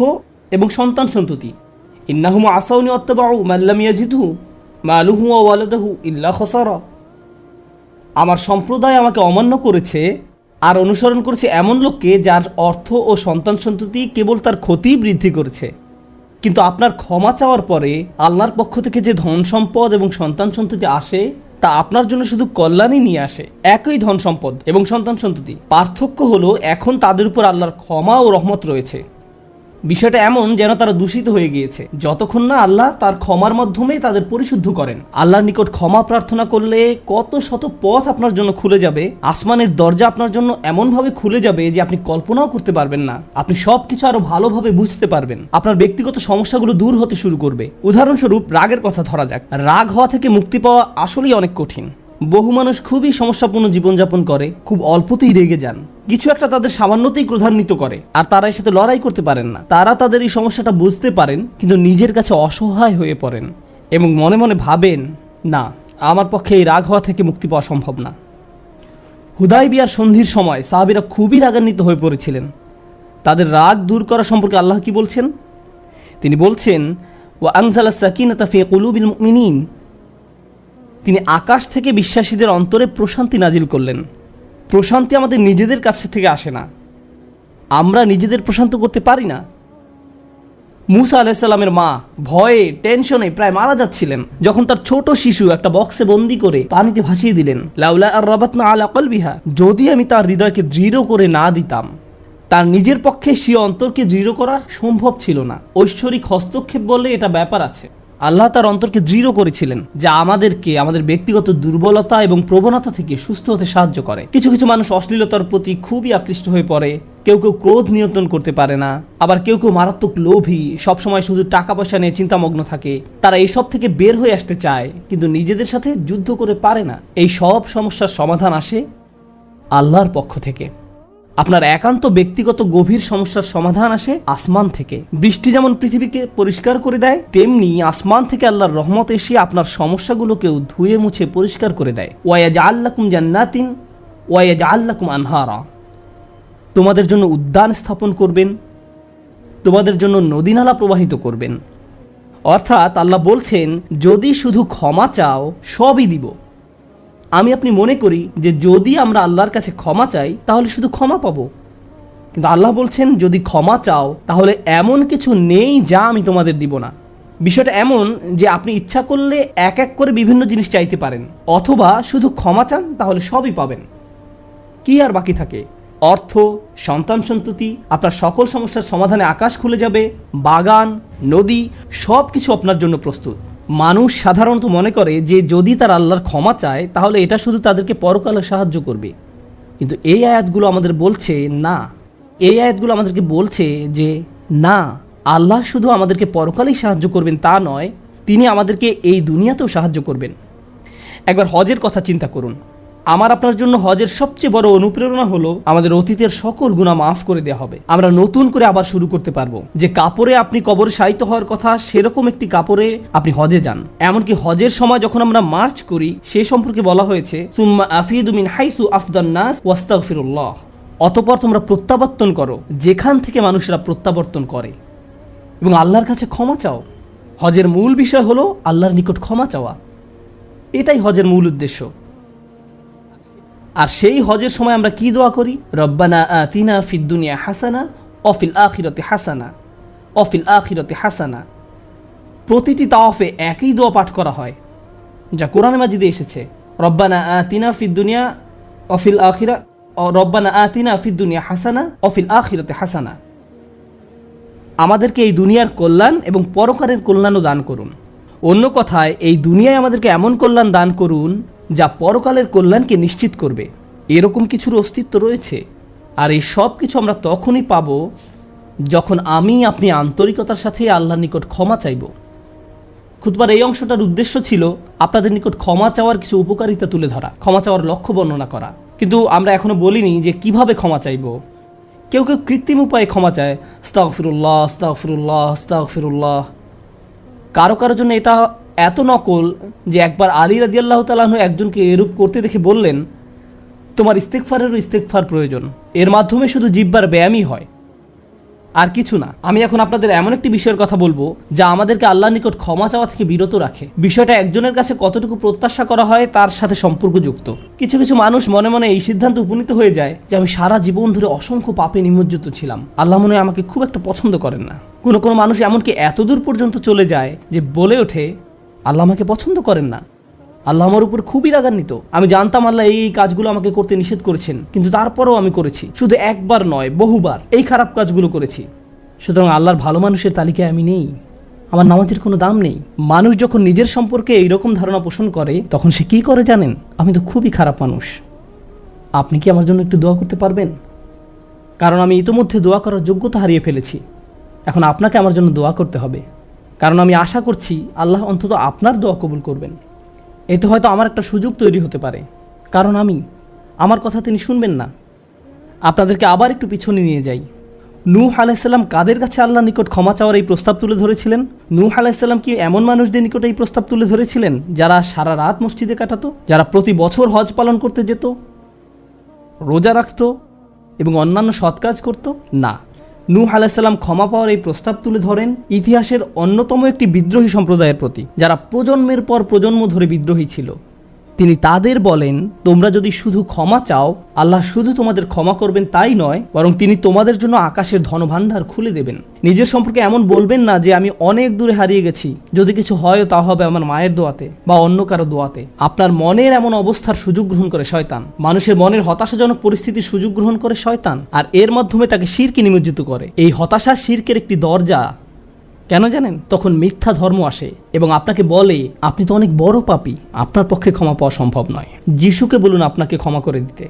এবং সন্তান সন্ততি। ইন্নাহুম আসাউনি ওয়াত্তাবাউ মান লাম ইয়াজিদহু মালুহু ওয়া ওয়ালাদুহু ইল্লা খাসারা। আমার সম্প্রদায় আমাকে অমান্য করেছে আর অনুসরণ করেছে এমন লোককে যার অর্থ ও সন্তান সন্ততি কেবল তার ক্ষতি বৃদ্ধি করেছে। কিন্তু আপনার ক্ষমা চাওয়ার পরে আল্লাহর পক্ষ থেকে যে ধন সম্পদ এবং সন্তান সন্ততি আসে, তা আপনার জন্য শুধু কল্যাণই নিয়ে আসে। একই ধন সম্পদ এবং সন্তান সন্ততি, পার্থক্য হলো এখন তাদের উপর আল্লাহর ক্ষমা ও রহমত রয়েছে। বিষয়টা এমন যেন তারা দূষিত হয়ে গিয়েছে, যতক্ষণ না আল্লাহ তার ক্ষমার মাধ্যমে তাদের পরিশুদ্ধ করেন। আল্লাহর নিকট ক্ষমা প্রার্থনা করলে কত শত পথ আপনার জন্য খুলে যাবে। আসমানের দরজা আপনার জন্য এমনভাবে খুলে যাবে যে আপনি কল্পনাও করতে পারবেন না। আপনি সবকিছু আরো ভালোভাবে বুঝতে পারবেন। আপনার ব্যক্তিগত সমস্যাগুলো দূর হতে শুরু করবে। উদাহরণস্বরূপ রাগের কথা ধরা যাক। রাগ হওয়া থেকে মুক্তি পাওয়া আসলেই অনেক কঠিন। বহু মানুষ খুবই সমস্যাপূর্ণ জীবনযাপন করে, খুব অল্পতেই রেগে যান, কিছু একটা তাদের সামান্যতেই ক্রোধান্বিত করে, আর তারা এর সাথে লড়াই করতে পারেন না। তারা তাদের এই সমস্যাটা বুঝতে পারেন, কিন্তু নিজের কাছে অসহায় হয়ে পড়েন এবং মনে মনে ভাবেন, না, আমার পক্ষে এই রাগ হওয়া থেকে মুক্তি পাওয়া সম্ভব না। হুদায়বিয়ার সন্ধির সময় সাহাবীরা খুবই রাগান্বিত হয়ে পড়েছিলেন। তাদের রাগ দূর করা সম্পর্কে আল্লাহ কি বলছেন? তিনি বলছেন, ওয়া আনজালাস সাকিনাতা ফি কুলুবিল মুমিনিন। তিনি আকাশ থেকে বিশ্বাসীদের অন্তরে প্রশান্তি নাজিল করলেন। প্রশান্তি আমাদের নিজেদের কাছ থেকে আসে না, আমরা নিজেদের প্রশান্ত করতে পারি না। মুসা আলাইহিসসালামের মা ভয়ে টেনশনে প্রায় মারা যাচ্ছিলেন, যখন তার ছোট শিশু একটা বক্সে বন্দি করে পানিতে ভাসিয়ে দিলেন। লাউলা আর রাবাতনা আলা কলবিহা, যদি আমি তার হৃদয়কে দৃঢ় করে না দিতাম। তার নিজের পক্ষে সে অন্তরকে দৃঢ় করা সম্ভব ছিল না। ঐশ্বরিক হস্তক্ষেপ বললে এটা ব্যাপার আছে। আল্লাহ তার অন্তরকে দৃঢ় করেছিলেন, যা আমাদেরকে আমাদের ব্যক্তিগত দুর্বলতা এবং প্রবণতা থেকে সুস্থ হতে সাহায্য করে। কিছু কিছু মানুষ অশ্লীলতার প্রতি খুবই আকৃষ্ট হয়ে পড়ে, কেউ কেউ ক্রোধ নিয়ন্ত্রণ করতে পারে না, আবার কেউ কেউ মারাত্মক লোভী, সবসময় শুধু টাকা পয়সা নিয়ে চিন্তামগ্ন থাকে। তারা এইসব থেকে বের হয়ে আসতে চায়, কিন্তু নিজেদের সাথে যুদ্ধ করে পারে না। এই সব সমস্যার সমাধান আসে আল্লাহর পক্ষ থেকে। আপনার একান্ত ব্যক্তিগত গভীর সমস্যার সমাধান আসে আসমান থেকে। বৃষ্টি যেমন পৃথিবীকে পরিষ্কার করে দেয়, তেমনি আসমান থেকে আল্লাহর রহমত এসে আপনার সমস্যাগুলোকেও ধুয়ে মুছে পরিষ্কার করে দেয়। ওয়ায়াজআল লাকুম জান্নাতিন ওয়ায়াজআল লাকুম আনহারা। তোমাদের জন্য উদ্যান স্থাপন করবেন, তোমাদের জন্য নদী নালা প্রবাহিত করবেন। অর্থাৎ আল্লাহ বলছেন, যদি শুধু ক্ষমা চাও সবই দিব। আমি আপনি মনে করি যে যদি আমরা আল্লাহর কাছে ক্ষমা চাই তাহলে শুধু ক্ষমা পাবো, কিন্তু আল্লাহ বলছেন যদি ক্ষমা চাও তাহলে এমন কিছু নেই যা আমি তোমাদের দিব না। বিষয়টা এমন যে আপনি ইচ্ছা করলে এক এক করে বিভিন্ন জিনিস চাইতে পারেন, অথবা শুধু ক্ষমা চান তাহলে সবই পাবেন। কি আর বাকি থাকে? অর্থ, সন্তান সন্ততি, আপনার সকল সমস্যার সমাধানে আকাশ খুলে যাবে, বাগান, নদী, সব কিছু আপনার জন্য প্রস্তুত। মানুষ সাধারণত মনে করে যে যদি তার আল্লাহর ক্ষমা চায় তাহলে এটা শুধু তাদেরকে পরকালে সাহায্য করবে, কিন্তু এই আয়াতগুলো আমাদের বলছে না। এই আয়াতগুলো আমাদেরকে বলছে যে না, আল্লাহ শুধু আমাদেরকে পরকালেই সাহায্য করবেন তা নয়, তিনি আমাদেরকে এই দুনিয়াতেও সাহায্য করবেন। একবার হজের কথা চিন্তা করুন। আমার আপনার জন্য হজের সবচেয়ে বড় অনুপ্রেরণা হলো আমাদের অতীতের সকল গুনাহ মাফ করে দেওয়া হবে। আমরা নতুন করে আবার শুরু করতে পারবো। যে কাপড়ে আপনি কবরে শায়িত হওয়ার কথা, সেরকম একটি কাপড়ে আপনি হজে যান। এমনকি হজের সময় যখন আমরা মার্চ করি, সে সম্পর্কে বলা হয়েছে সুম্মা আফিদু মিন হাইসু আফদান নাস ওয়াস্তাগফিরুল্লাহ। অতঃপর তোমরা প্রত্যাবর্তন করো যেখান থেকে মানুষরা প্রত্যাবর্তন করে, এবং আল্লাহর কাছে ক্ষমা চাও। হজের মূল বিষয় হলো আল্লাহর নিকট ক্ষমা চাওয়া। এটাই হজের মূল উদ্দেশ্য। আর সেই হজের সময় আমরা কি দোয়া করি? রব্বানা আতিনা ফিদ দুনিয়া হাসানা অফিল আখিরাতি হাসানা অফিল আখিরাতি হাসানা। প্রতিটি তাওয়াফে একই দোয়া পাঠ করা হয়, যা কোরআনে মাজিদে এসেছে। রব্বানা আতিনা ফিদ দুনিয়া অফিল আখিরা রব্বানা আতিনা ফিদ দুনিয়া হাসানা অফিল আখিরাতি হাসানা। আমাদেরকে এই দুনিয়ার কল্যাণ এবং পরকালের কল্যাণও দান করুন। অন্য কথায়, এই দুনিয়ায় আমাদেরকে এমন কল্যাণ দান করুন যা পরকালের কল্যাণকে নিশ্চিত করবে। এরকম কিছুর অস্তিত্ব রয়েছে। আর এই সব কিছু আমরা তখনই পাব যখন আপনি আন্তরিকতার সাথে আল্লাহর নিকট ক্ষমা চাইব। খুতবার এই অংশটার উদ্দেশ্য ছিল আপনাদের নিকট ক্ষমা চাওয়ার কিছু উপকারিতা তুলে ধরা, ক্ষমা চাওয়ার লক্ষ্য বর্ণনা করা। কিন্তু আমরা এখনো বলিনি যে কিভাবে ক্ষমা চাইব। কেউ কেউ কৃত্রিম উপায়ে ক্ষমা চায়, আস্তাগফিরুল্লাহ আস্তাগফিরুল্লাহ আস্তাগফিরুল্লাহ। কারো কারোর জন্য এটা এত নকল যে একবার আলী রাদিয়াল্লাহু তাআলা আনহু একজনকে এরূপ করতে দেখে বললেন, তোমার ইস্তেগফারেরও ইস্তেগফার প্রয়োজন। এর মাধ্যমে শুধু জিহ্বার ব্যায়ামই হয়, আর কিছু না। আমি এখন আপনাদের এমন একটি বিষয়ের কথা বলবো যা আমাদেরকে আল্লাহর নিকট ক্ষমা চাওয়া থেকে বিরত রাখে। বিষয়টা একজনের কাছে কতটুকু প্রত্যাশা করা হয় তার সাথে সম্পর্কযুক্ত। কিছু কিছু মানুষ মনে মনে এই সিদ্ধান্ত উপনীত হয়ে যায় যে আমি সারা জীবন ধরে অসংখ্য পাপে নিমজ্জিত ছিলাম, আল্লাহ মনে হয় আমাকে খুব একটা পছন্দ করেন না। কোনো কোনো মানুষ এমনকি এতদূর পর্যন্ত চলে যায় যে বলে ওঠে, আল্লাহ আমাকে পছন্দ করেন না, আল্লাহ আমার উপর খুবই রাগান্বিত। আমি জানতাম আল্লাহ এই কাজগুলো আমাকে করতে নিষেধ করেছেন, কিন্তু তারপরেও আমি করেছি। শুধু একবার নয়, বহুবার এই খারাপ কাজগুলো করেছি। সুতরাং আল্লাহর ভালো মানুষের তালিকায় আমি নেই, আমার নামাজের কোনো দাম নেই। মানুষ যখন নিজের সম্পর্কে এইরকম ধারণা পোষণ করে, তখন সে কি করে জানেন? আমি তো খুবই খারাপ মানুষ। আপনি কি আমার জন্য একটু দোয়া করতে পারবেন? কারণ আমি ইতোমধ্যে দোয়া করার যোগ্যতা হারিয়ে ফেলেছি। এখন আপনাকে আমার জন্য দোয়া করতে হবে, কারণ আমি আশা করছি আল্লাহ অন্তত আপনার দোয়া কবুল করবেন। এতে হয়তো আমার একটা সুযোগ তৈরি হতে পারে, কারণ আমার কথা তিনি শুনবেন না। আপনাদেরকে আবার একটু পিছনে নিয়ে যাই। নূহ আলাইহিসসালাম কাদের কাছে আল্লাহর নিকট ক্ষমা চাওয়ার এই প্রস্তাব তুলে ধরেছিলেন? নূহ আলাইহিসসালাম কি এমন মানুষদের নিকট এই প্রস্তাব তুলে ধরেছিলেন যারা সারা রাত মসজিদে কাটাতো, যারা প্রতি বছর হজ পালন করতে যেত, রোজা রাখত এবং অন্যান্য সৎ কাজ করত? না, নূহ আলাইহিসসালাম ক্ষমা পাওয়ার এই প্রস্তাব তুলে ধরেন ইতিহাসের অন্যতম একটি বিদ্রোহী সম্প্রদায়ের প্রতি, যারা প্রজন্মের পর প্রজন্ম ধরে বিদ্রোহী ছিল। তিনি তাদের বলেন, তোমরা যদি শুধু ক্ষমা চাও, আল্লাহ শুধু তোমাদের ক্ষমা করবেন তাই নয়, বরং তিনি তোমাদের জন্য আকাশের ধনভাণ্ডার খুলে দেবেন। নিজের সম্পর্কে এমন বলবেন না যে আমি অনেক দূরে হারিয়ে গেছি, যদি কিছু হয় তা হবে আমার মায়ের দোয়াতে বা অন্য কারো দোয়াতে। আপনার মনের এমন অবস্থার সুযোগ গ্রহণ করে শয়তান। মানুষের মনের হতাশাজনক পরিস্থিতির সুযোগ গ্রহণ করে শয়তান, আর এর মাধ্যমে তাকে শিরকে নিমজ্জিত করে। এই হতাশা শিরকের একটি দরজা। কেন জানেন? তখন মিথ্যা ধর্ম আসে এবং আপনাকে বলে, আপনি তো অনেক বড় পাপী, আপনার পক্ষে ক্ষমা পাওয়া সম্ভব নয়। যিশুকে বলুন আপনাকে ক্ষমা করে দিতে।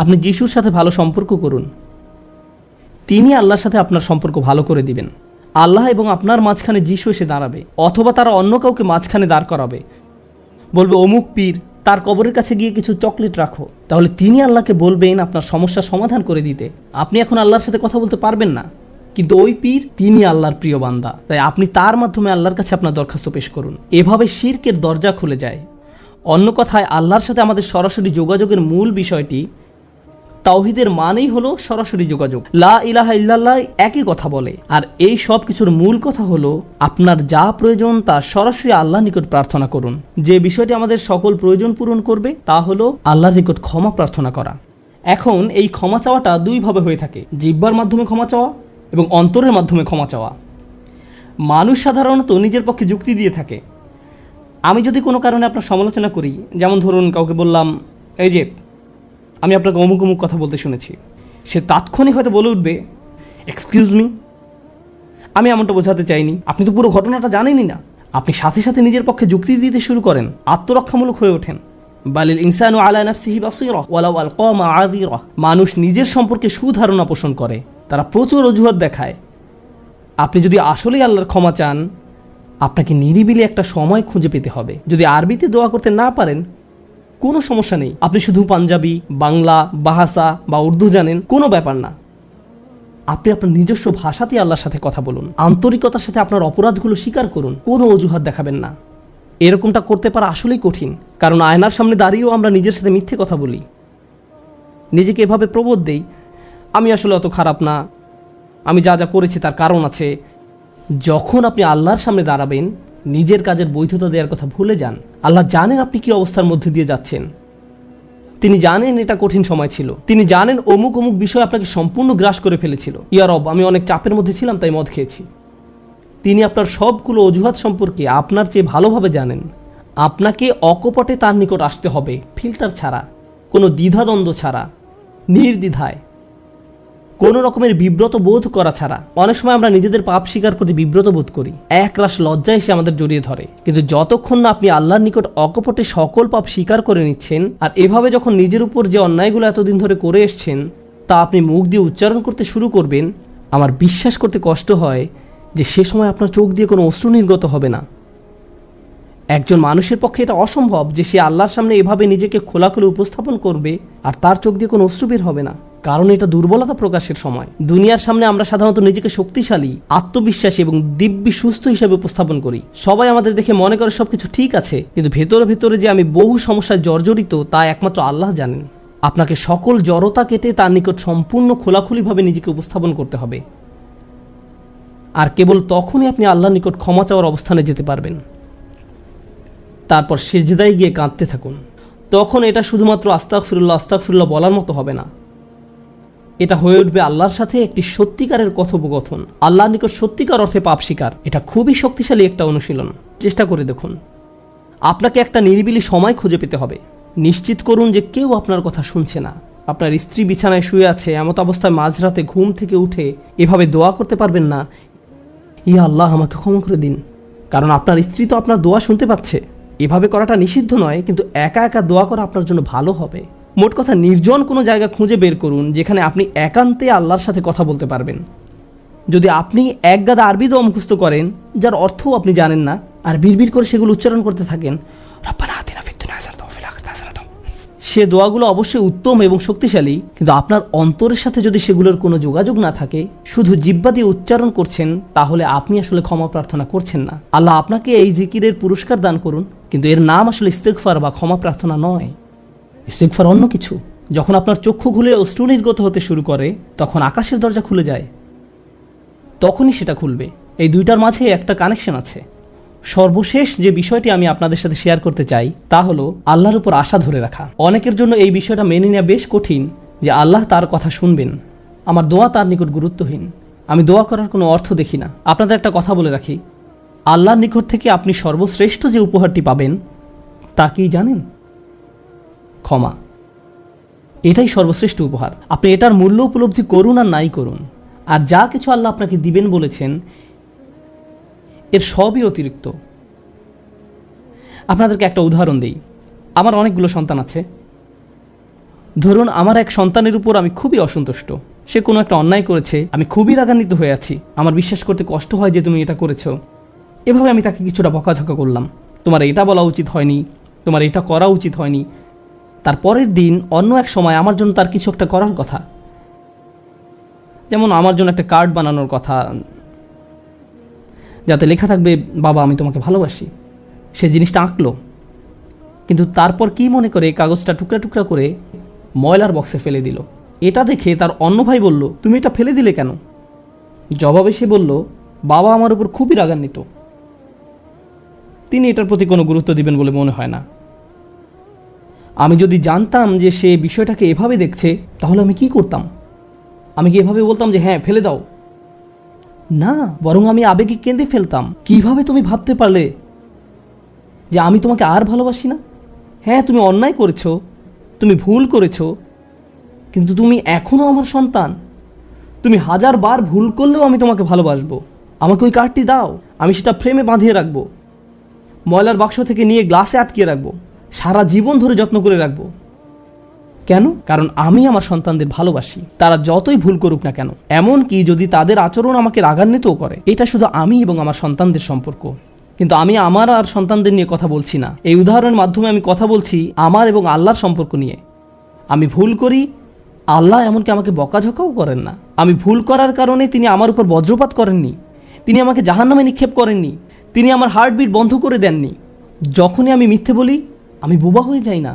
আপনি যিশুর সাথে ভালো সম্পর্ক করুন, তিনি আল্লাহর সাথে আপনার সম্পর্ক ভালো করে দিবেন। আল্লাহ এবং আপনার মাঝখানে যিশু এসে দাঁড়াবে, অথবা তারা অন্য কাউকে মাঝখানে দাঁড় করাবে, বলবে অমুক পীর, তার কবরের কাছে গিয়ে কিছু চকলেট রাখো। তাহলে তিনি আল্লাহকে বলবেন আপনার সমস্যার সমাধান করে দিতে। আপনি এখন আল্লাহর সাথে কথা বলতে পারবেন না, কিন্তু ওই পীর তিনি আল্লাহর প্রিয় বান্দা, তাই আপনি তার মাধ্যমে আল্লাহর কাছে আপনার দরখাস্ত পেশ করুন। এভাবে শিরকের দরজা খুলে যায়। অন্য কথায়, আল্লাহর সাথে আমাদের সরাসরি যোগাযোগের মূল বিষয়টি, তাওহীদের মানেই হলো সরাসরি যোগাযোগ। লা ইলাহা ইল্লাল্লাহ একই কথা বলে, আর এই সব কিছুর মূল কথা হলো আপনার যা প্রয়োজন তা সরাসরি আল্লাহর নিকট প্রার্থনা করুন। যে বিষয়টি আমাদের সকল প্রয়োজন পূরণ করবে তা হলো আল্লাহর নিকট ক্ষমা প্রার্থনা করা। এখন এই ক্ষমা চাওয়াটা দুইভাবে হয়ে থাকে, জিহ্বার মাধ্যমে ক্ষমা চাওয়া এবং অন্তরের মাধ্যমে ক্ষমা চাওয়া। মানুষ সাধারণত নিজের পক্ষে যুক্তি দিয়ে থাকে। আমি যদি কোনো কারণে আপনার সমালোচনা করি, যেমন ধরুন কাউকে বললাম, এই যে আমি আপনাকে অমুক অমুক কথা বলতে শুনেছি, সে তাৎক্ষণিক হয়তো বলে উঠবে, এক্সকিউজ মি, আমি এমনটা বোঝাতে চাইনি, আপনি তো পুরো ঘটনাটা জানেনই না। আপনি সাথে সাথে নিজের পক্ষে যুক্তি দিতে শুরু করেন, আত্মরক্ষামূলক হয়ে ওঠেন। বালিল ইনসানু আলা নাফসিহি বাসীরা ওয়ালাউ আলকা মাআযিরা। মানুষ নিজের সম্পর্কে সুধারণা পোষণ করে, তারা প্রচুর অজুহাত দেখায়। আপনি যদি আসলেই আল্লাহর ক্ষমা চান, আপনাকে নিরিবিলি একটা সময় খুঁজে পেতে হবে। যদি আরবিতে দোয়া করতে না পারেন, কোনো সমস্যা নেই। আপনি শুধু পাঞ্জাবি, বাংলা, বাহাসা বা উর্দু জানেন, কোনো ব্যাপার না। আপনি আপনার নিজস্ব ভাষাতেই আল্লাহর সাথে কথা বলুন, আন্তরিকতার সাথে আপনার অপরাধগুলো স্বীকার করুন, কোনো অজুহাত দেখাবেন না। এরকমটা করতে পারা আসলেই কঠিন, কারণ আয়নার সামনে দাঁড়িয়েও আমরা নিজের সাথে মিথ্যে কথা বলি, নিজেকে এভাবে প্রবোধ দেই, আমি আসলে অত খারাপ না, আমি যা যা করেছি তার কারণ আছে। যখন আপনি আল্লাহর সামনে দাঁড়াবেন, নিজের কাজের বৈধতা দেওয়ার কথা ভুলে যান। আল্লাহ জানেন আপনি কি অবস্থার মধ্যে দিয়ে যাচ্ছেন, তিনি জানেন এটা কঠিন সময় ছিল, তিনি জানেন অমুক অমুক বিষয় আপনাকে সম্পূর্ণ গ্রাস করে ফেলেছিল। ইয়া রব, আমি অনেক চাপের মধ্যে ছিলাম তাই মদ খেয়েছি। তিনি আপনার সবগুলো অজুহাত সম্পর্কে আপনার চেয়ে ভালোভাবে জানেন। আপনাকে অকপটে তার নিকট আসতে হবে, ফিল্টার ছাড়া, কোনো দ্বিধাদ্বন্দ্ব ছাড়া, নির্দ্বিধায়, কোনো রকমের বিব্রত বোধ করা ছাড়া। অনেক সময় আমরা নিজেদের পাপ স্বীকার করতে বিব্রত বোধ করি, একরাশ লজ্জা এসে আমাদের জড়িয়ে ধরে। কিন্তু যতক্ষণ না আপনি আল্লাহর নিকট অকপটে সকল পাপ স্বীকার করে নিচ্ছেন, আর এভাবে যখন নিজের উপর যে অন্যায়গুলো এতদিন ধরে করে এসছেন তা আপনি মুখ দিয়ে উচ্চারণ করতে শুরু করবেন, আমার বিশ্বাস করতে কষ্ট হয় যে সে সময় আপনার চোখ দিয়ে কোনো অশ্রু নির্গত হবে না। একজন মানুষের পক্ষে এটা অসম্ভব যে সে আল্লাহর সামনে এভাবে নিজেকে খোলাখুলি উপস্থাপন করবে আর তার চোখ দিয়ে কোনো অশ্রু বের হবে না, কারণ এটা দুর্বলতা প্রকাশের সময়। দুনিয়ার সামনে আমরা সাধারণত নিজেকে শক্তিশালী, আত্মবিশ্বাসী এবং দিব্যি সুস্থ হিসেবে উপস্থাপন করি। সবাই আমাদের দেখে মনে করে সবকিছু ঠিক আছে, কিন্তু ভেতরে ভেতরে যে আমি বহু সমস্যায় জর্জরিত তা একমাত্র আল্লাহ জানেন। আপনাকে সকল জড়তা কেটে তার নিকট সম্পূর্ণ খোলাখুলিভাবে নিজেকে উপস্থাপন করতে হবে, আর কেবল তখনই আপনি আল্লাহর নিকট ক্ষমা চাওয়ার অবস্থানে যেতে পারবেন। তারপর সিজদায় গিয়ে কাঁদতে থাকুন। তখন এটা শুধুমাত্র আস্তাগফিরুল্লাহ আস্তাগফিরুল্লাহ বলার মতো হবে না, এটা হয়ে উঠবে আল্লাহর সাথে একটি সত্যিকারের কথোপকথন, আল্লাহর নিকট সত্যিকার অর্থে পাপ স্বীকার। এটা খুবই শক্তিশালী একটা অনুশীলন, চেষ্টা করে দেখুন। আপনাকে একটা নিরিবিলি সময় খুঁজে পেতে হবে। নিশ্চিত করুন যে কেউ আপনার কথা শুনছে না। আপনার স্ত্রী বিছানায় শুয়ে আছে, এমত অবস্থায় মাঝরাতে ঘুম থেকে উঠে এভাবে দোয়া করতে পারবেন না, ইয়া আল্লাহ আমাকে ক্ষমা করে দিন, কারণ আপনার স্ত্রী তো আপনার দোয়া শুনতে পাচ্ছে। এভাবে করাটা নিষিদ্ধ নয়, কিন্তু একা একা দোয়া করা আপনার জন্য ভালো হবে। মোট কথা, নির্জন কোনো জায়গা খুঁজে বের করুন যেখানে আপনি একান্তে আল্লাহর সাথে কথা বলতে পারবেন। যদি আপনি এক গাদা আরবি দোয়া মুখস্থ করেন যার অর্থও আপনি জানেন না, আর বিড়বিড় করে সেগুলো উচ্চারণ করতে থাকেন, রব্বানা আতিনা ফিদ দুনিয়া হাসানাতাও ওয়া ফিল আখিরাতি হাসানাতাও, সে দোয়াগুলো অবশ্যই উত্তম এবং শক্তিশালী, কিন্তু আপনার অন্তরের সাথে যদি সেগুলোর কোনো যোগাযোগ না থাকে, শুধু জিহ্বা দিয়ে উচ্চারণ করছেন, তাহলে আপনি আসলে ক্ষমা প্রার্থনা করছেন না। আল্লাহ আপনাকে এই জিকিরের পুরস্কার দান করুন, কিন্তু এর নাম আসলে ইস্তেগফার বা ক্ষমা প্রার্থনা নয়। ইস্তেগফার অন্য কিছু। যখন আপনার চক্ষু খুলে অশ্রু নির্গত হতে শুরু করে, তখন আকাশের দরজা খুলে যায়, তখনই সেটা খুলবে। এই দুইটার মাঝে একটা কানেকশন আছে। সর্বশেষ যে বিষয়টি আমি আপনাদের সাথে শেয়ার করতে চাই তা হলো আল্লাহর উপর আশা ধরে রাখা। অনেকের জন্য এই বিষয়টা মেনে নেওয়া বেশ কঠিন যে আল্লাহ তার কথা শুনবেন, আমার দোয়া তার নিকট গুরুত্বহীন, আমি দোয়া করার কোনো অর্থ দেখি না। আপনাদের একটা কথা বলে রাখি, আল্লাহর নিকট থেকে আপনি সর্বশ্রেষ্ঠ যে উপহারটি পাবেন তা কি জানেন? ক্ষমা। এটাই সর্বশ্রেষ্ঠ উপহার। আপনি এটার মূল্য উপলব্ধি করুন আর নাই করুন, আর যা কিছু আল্লাহ আপনাকে দিবেন বলেছেন এর সবই অতিরিক্ত। আপনাদেরকে একটা উদাহরণ দিই। আমার অনেকগুলো সন্তান আছে। ধরুন আমার এক সন্তানের উপর আমি খুবই অসন্তুষ্ট, সে কোনো একটা অন্যায় করেছে, আমি খুবই রাগান্বিত হয়ে আছি, আমার বিশ্বাস করতে কষ্ট হয় যে তুমি এটা করেছো। এভাবে আমি তাকে কিছুটা বকাঝকা করলাম, তোমার এটা বলা উচিত হয়নি, তোমার এটা করা উচিত হয়নি। তারপরের দিন অন্য এক সময় আমার জন্য তার কিছু একটা করার কথা, যেমন আমার জন্য একটা কার্ড বানানোর কথা যাতে লেখা থাকবে বাবা আমি তোমাকে ভালোবাসি। সে জিনিসটা আঁকলো, কিন্তু তারপর কি মনে করে কাগজটা টুকরা টুকরা করে ময়লার বক্সে ফেলে দিল। এটা দেখে তার অন্য ভাই বলল, তুমি এটা ফেলে দিলে কেন? জবাবে সে বলল, বাবা আমার উপর খুবই রাগান্বিত, তিনি এটার প্রতি কোনো গুরুত্ব দিবেন বলে মনে হয় না। আমি যদি জানতাম যে সে বিষয়টাকে এভাবে দেখছে তাহলে আমি কি করতাম? আমি কি এভাবে বলতাম যে হ্যাঁ ফেলে দাও? না, বরং আমি আবেগে কেঁদে ফেলতাম, কিভাবে তুমি ভাবতে পারলে যে আমি তোমাকে আর ভালোবাসি না? হ্যাঁ তুমি অন্যায় করেছো, তুমি ভুল করেছো, কিন্তু তুমি এখনও আমার সন্তান। তুমি 1000 বার ভুল করলেও আমি তোমাকে ভালোবাসবো। আমাকে ওই কার্ডটি দাও, আমি সেটা ফ্রেমে বাঁধিয়ে রাখবো, ময়লার বাক্স থেকে নিয়ে গ্লাসে আটকিয়ে রাখবো, সারা জীবন ধরে যত্ন করে রাখবো। কেন? কারণ আমি আমার সন্তানদের ভালোবাসি, তারা যতই ভুল করুক না কেন, এমন কি যদি তাদের আচরণ আমাকে রাগান্বিতও করে। এটা শুধু আমি এবং আমার সন্তানদের সম্পর্ক, কিন্তু আমি আমার আর সন্তানদের নিয়ে কথা বলছি না। এই উদাহরণের মাধ্যমে আমি কথা বলছি আমার এবং আল্লাহর সম্পর্ক নিয়ে। আমি ভুল করি, আল্লাহ এমনকি আমাকে বকাঝকাও করেন না। আমি ভুল করার কারণে তিনি আমার উপর বজ্রপাত করেননি, তিনি আমাকে জাহান্নামে নিক্ষেপ করেননি, তিনি আমার হার্টবিট বন্ধ করে দেননি। যখনই আমি মিথ্যে বলি আমি বোবা হয়ে যাই না।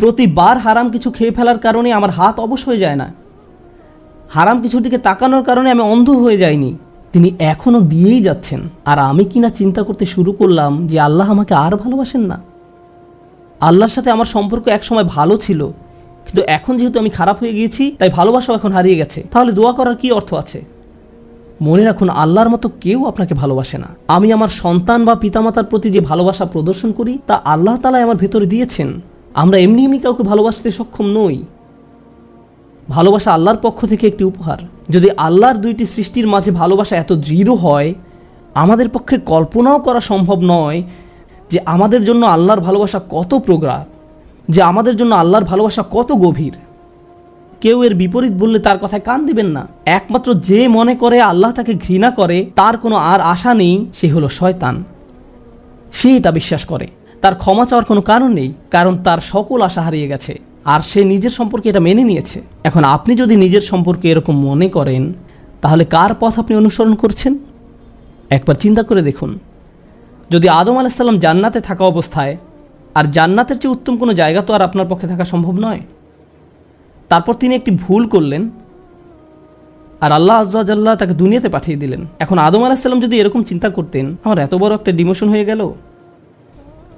প্রতিবার হারাম কিছু খেয়ে ফেলার কারণে আমার হাত অবশ হয়ে যায় না। হারাম কিছুর দিকে তাকানোর কারণে আমি অন্ধ হয়ে যাইনি। তিনি এখনও দিয়েই যাচ্ছেন। আর আমি কিনা চিন্তা করতে শুরু করলাম যে আল্লাহ আমাকে আর ভালোবাসেন না। আল্লাহর সাথে আমার সম্পর্ক একসময় ভালো ছিল, কিন্তু এখন যেহেতু আমি খারাপ হয়ে গিয়েছি তাই ভালোবাসাও এখন হারিয়ে গেছে। তাহলে দোয়া করার কি অর্থ আছে? মনে রাখুন, আল্লাহর মতো কেউ আপনাকে ভালোবাসে না। আমি আমার সন্তান বা পিতামাতার প্রতি যে ভালোবাসা প্রদর্শন করি তা আল্লাহ তাআলা আমার ভেতরে দিয়েছেন। আমরা এমনি এমনি কাউকে ভালোবাসতে সক্ষম নই। ভালোবাসা আল্লাহর পক্ষ থেকে একটি উপহার। যদি আল্লাহর দুইটি সৃষ্টির মাঝে ভালোবাসা এত দৃঢ় হয়, আমাদের পক্ষে কল্পনাও করা সম্ভব নয় যে আমাদের জন্য আল্লাহর ভালোবাসা কত প্রগাঢ়, যে আমাদের জন্য আল্লাহর ভালোবাসা কত গভীর। কেউ এর বিপরীত বললে তার কথায় কান দিবেন না। একমাত্র যে মনে করে আল্লাহ তাকে ঘৃণা করে, তার কোনো আর আশা নেই, সে হলো শয়তান। সেই তা বিশ্বাস করে। তার ক্ষমা চাওয়ার কোনো কারণ নেই, কারণ তার সকল আশা হারিয়ে গেছে আর সে নিজের সম্পর্কে এটা মেনে নিয়েছে। এখন আপনি যদি নিজের সম্পর্কে এরকম মনে করেন, তাহলে কার পথ আপনি অনুসরণ করছেন? একবার চিন্তা করে দেখুন। যদি আদম আলাইহিস সালাম জান্নাতে থাকা অবস্থায়, আর জান্নাতের চেয়ে উত্তম কোনো জায়গা তো আর আপনার পক্ষে থাকা সম্ভব নয়, তারপর তিনি একটি ভুল করলেন আর আল্লাহ আযজা ওয়া জাল্লা তাকে দুনিয়াতে পাঠিয়ে দিলেন। এখন আদম আলাইহিস সালাম যদি এরকম চিন্তা করতেন, আমার এত বড় একটা ডিমোশন হয়ে গেল,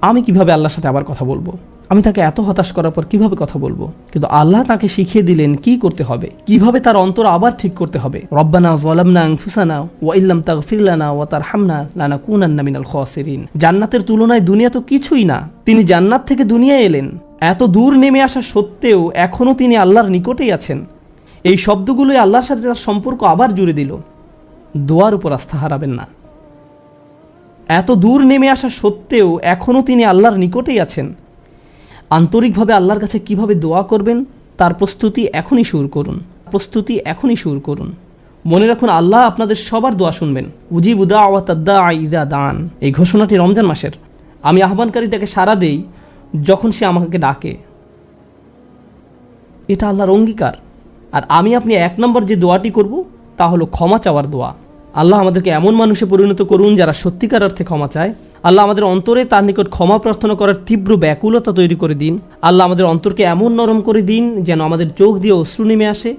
আমি কিভাবে আল্লাহর সাথে আবার কথা বলবো? আমি তাকে এত হতাশ করার পর কিভাবে কথা বলবো? কিন্তু আল্লাহ তাকে শিখিয়ে দিলেন কি করতে হবে, কিভাবে তার অন্তর আবার ঠিক করতে হবে। রব্বানা যালামনা আনফুসানা ওয়া ইল্লাম তাগফির লানা ওয়া তারহামনা লানাকুনান্না মিনাল খাসিরিন। জান্নাতের তুলনায় দুনিয়া তো কিছুই না। তিনি জান্নাত থেকে দুনিয়ায় এলেন, এত দূর নেমে আসা সত্ত্বেও এখনও তিনি আল্লাহর নিকটেই আছেন। এই শব্দগুলোই আল্লাহর সাথে তার সম্পর্ক আবার জুড়ে দিল। দোয়ার উপর আস্থা হারাবেন না। এত দূর নেমে আসা সত্ত্বেও এখনও তিনি আল্লাহর নিকটেই আছেন। আন্তরিকভাবে আল্লাহর কাছে কিভাবে দোয়া করবেন তার প্রস্তুতি এখনই শুরু করুন। মনে রাখুন, আল্লাহ আপনাদের সবার দোয়া শুনবেন। উজিবু দাওয়াতাদ দাঈ ইযা দান। এই ঘোষণাটি রমজান মাসের। আমি আহ্বানকারীটাকে সাড়া দেই যখন সে আমাকে ডাকে। এটা আল্লাহর অঙ্গীকার। আর আমি আপনি 1 নম্বর যে দোয়াটি করব তা হলো ক্ষমা চাওয়ার দোয়া। আল্লাহ আমাদেরকে এমন মানুষে পরিণত করুন যারা সত্যিকার অর্থে ক্ষমা চায়। আল্লাহ আমাদের অন্তরে তার নিকট ক্ষমা প্রার্থনা করার তীব্র ব্যাকুলতা তৈরি করে দিন। আল্লাহ আমাদের অন্তরকে এমন নরম করে দিন যেন আমাদের চোখ দিয়ে অশ্রু নেমে আসে।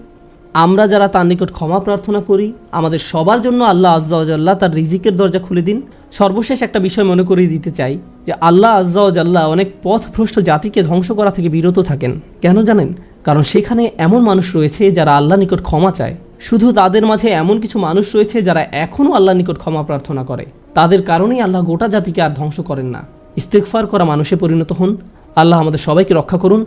আমরা যারা তার নিকট ক্ষমা প্রার্থনা করি, আমাদের সবার জন্য আল্লাহ আযজা ওয়া জাল্লা তার রিজিকের দরজা খুলে দিন। সর্বশেষ একটা বিষয় মনে করিয়ে দিতে চাই যে আল্লাহ আযজা ওয়া জাল্লা অনেক পথভ্রষ্ট জাতিকে ধ্বংস করা থেকে বিরত থাকেন। কেন জানেন? কারণ সেখানে এমন মানুষ রয়েছে যারা আল্লাহ নিকট ক্ষমা চায়। শুধু তাদের মাঝে এমন কিছু মানুষ রয়েছে যারা এখনও আল্লাহ নিকট ক্ষমা প্রার্থনা করে। তাদের কারণেই আল্লাহ গোটা জাতিকে আর ধ্বংস করেন না। ইস্তেগফার করা মানুষে পরিণত হন। আল্লাহ আমাদের সবাইকে রক্ষা করুন।